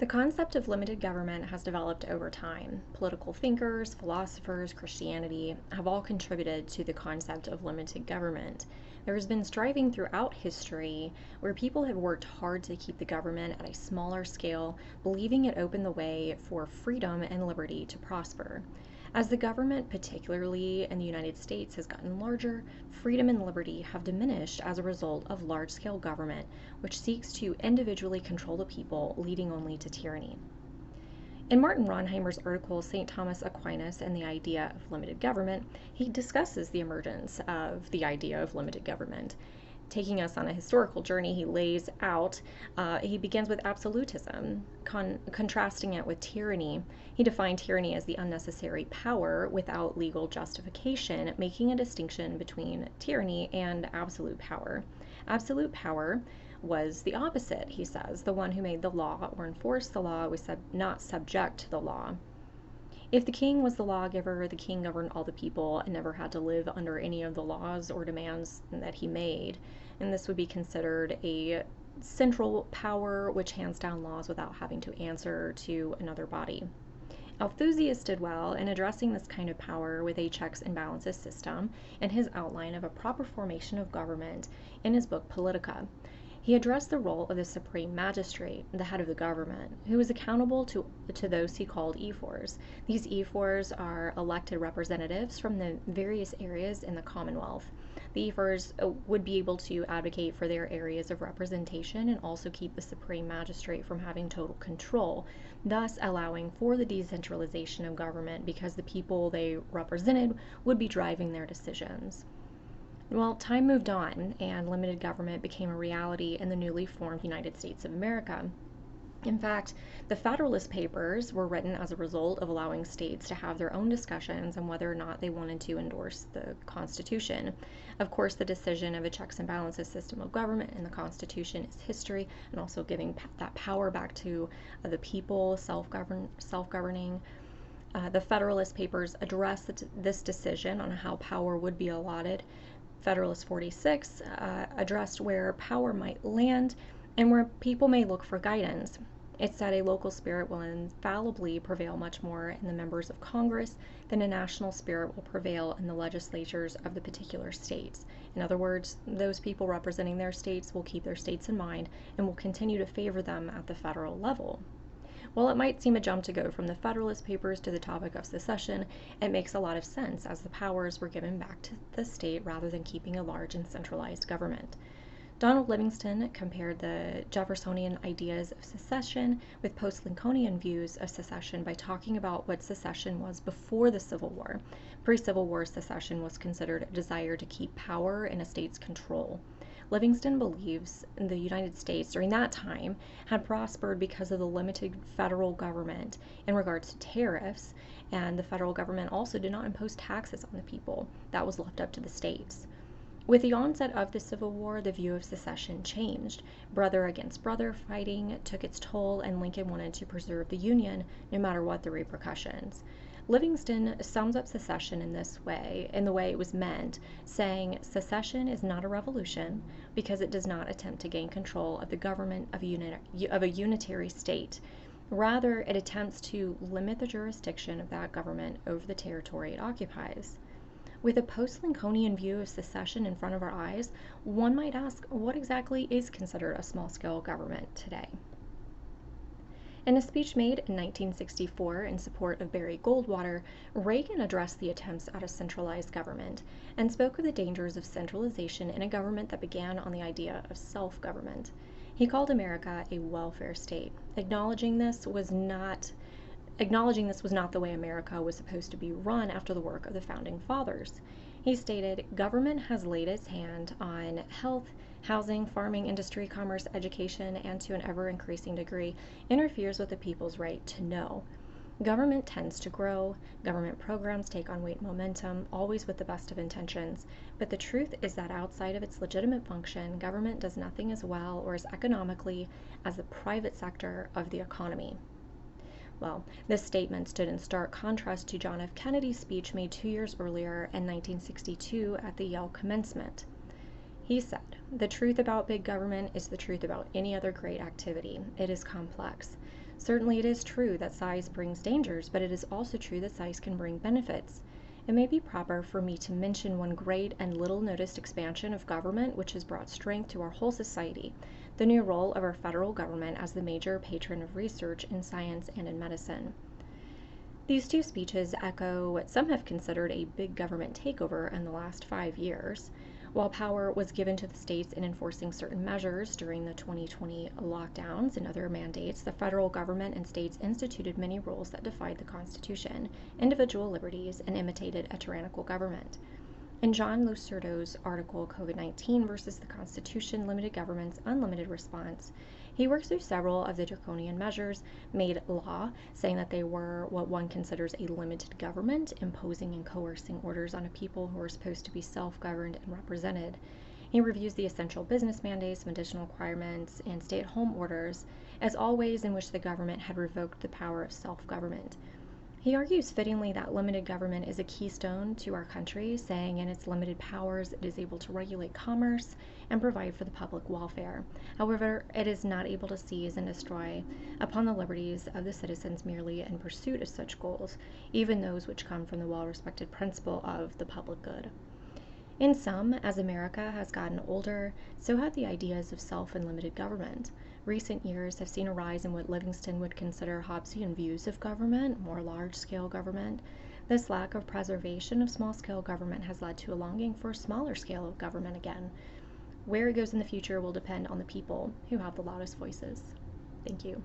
The concept of limited government has developed over time. Political thinkers, philosophers, Christianity have all contributed to the concept of limited government. There has been striving throughout history where people have worked hard to keep the government at a smaller scale, believing it opened the way for freedom and liberty to prosper. As the government, particularly in the United States, has gotten larger, freedom and liberty have diminished as a result of large scale government, which seeks to individually control the people, leading only to tyranny. In Martin Ronheimer's article, St. Thomas Aquinas and the Idea of Limited Government, he discusses the emergence of the idea of limited government. Taking us on a historical journey, he lays out, he begins with absolutism, contrasting it with tyranny. He defined tyranny as the unnecessary power without legal justification, making a distinction between tyranny and absolute power. Absolute power was the opposite, he says. The one who made the law or enforced the law was not subject to the law. If the king was the lawgiver, the king governed all the people and never had to live under any of the laws or demands that he made. And this would be considered a central power which hands down laws without having to answer to another body. Althusius did well in addressing this kind of power with a checks and balances system and his outline of a proper formation of government in his book Politica. He addressed the role of the supreme magistrate, the head of the government, who was accountable to those he called ephors. These ephors are elected representatives from the various areas in the Commonwealth. The ephors would be able to advocate for their areas of representation and also keep the supreme magistrate from having total control, thus allowing for the decentralization of government because the people they represented would be driving their decisions. Well, time moved on, and limited government became a reality in the newly formed United States of America. In fact, the Federalist Papers were written as a result of allowing states to have their own discussions on whether or not they wanted to endorse the Constitution. Of course, the decision of a checks and balances system of government in the Constitution is history, and also giving that power back to the people, self-governing. The Federalist Papers address this decision on how power would be allotted. Federalist 46 addressed where power might land and where people may look for guidance. It said a local spirit will infallibly prevail much more in the members of Congress than a national spirit will prevail in the legislatures of the particular states. In other words, those people representing their states will keep their states in mind and will continue to favor them at the federal level. While it might seem a jump to go from the Federalist Papers to the topic of secession, it makes a lot of sense as the powers were given back to the state rather than keeping a large and centralized government. Donald Livingston compared the Jeffersonian ideas of secession with post-Lincolnian views of secession by talking about what secession was before the Civil War. Pre-Civil War secession was considered a desire to keep power in a state's control. Livingston believes the United States during that time had prospered because of the limited federal government in regards to tariffs, and the federal government also did not impose taxes on the people. That was left up to the states. With the onset of the Civil War, the view of secession changed. Brother against brother fighting took its toll, and Lincoln wanted to preserve the Union no matter what the repercussions. Livingston sums up secession in the way it was meant, saying, "Secession is not a revolution because it does not attempt to gain control of the government of a unitary state. Rather, it attempts to limit the jurisdiction of that government over the territory it occupies." With a post-Lincolnian view of secession in front of our eyes, one might ask, what exactly is considered a small-scale government today? In a speech made in 1964 in support of Barry Goldwater, Reagan addressed the attempts at a centralized government and spoke of the dangers of centralization in a government that began on the idea of self-government. He called America a welfare state, acknowledging this was not the way America was supposed to be run after the work of the founding fathers. He stated, "Government has laid its hand on health, housing, farming, industry, commerce, education, and to an ever-increasing degree interferes with the people's right to know. Government tends to grow, government programs take on weight and momentum, always with the best of intentions, but the truth is that outside of its legitimate function, government does nothing as well or as economically as the private sector of the economy." Well, this statement stood in stark contrast to John F. Kennedy's speech made 2 years earlier in 1962 at the Yale commencement. He said, "The truth about big government is the truth about any other great activity. It is complex. Certainly, it is true that size brings dangers, but it is also true that size can bring benefits. It may be proper for me to mention one great and little noticed expansion of government which has brought strength to our whole society, the new role of our federal government as the major patron of research in science and in medicine. These two speeches echo what some have considered a big government takeover in the last 5 years. While power was given to the states in enforcing certain measures during the 2020 lockdowns and other mandates, the federal government and states instituted many rules that defied the Constitution, individual liberties, and imitated a tyrannical government. In John Lucerto's article, COVID-19 versus the Constitution, Limited Government's Unlimited Response, he works through several of the draconian measures made law, saying that they were what one considers a limited government, imposing and coercing orders on a people who are supposed to be self-governed and represented. He reviews the essential business mandates, medicinal requirements, and stay-at-home orders as all ways in which the government had revoked the power of self-government. He argues fittingly that limited government is a keystone to our country, saying in its limited powers it is able to regulate commerce and provide for the public welfare. However, it is not able to seize and destroy upon the liberties of the citizens merely in pursuit of such goals, even those which come from the well-respected principle of the public good. In sum, as America has gotten older, so have the ideas of self and limited government. Recent years have seen a rise in what Livingston would consider Hobbesian views of government, more large-scale government. This lack of preservation of small-scale government has led to a longing for a smaller scale of government again. Where it goes in the future will depend on the people who have the loudest voices. Thank you.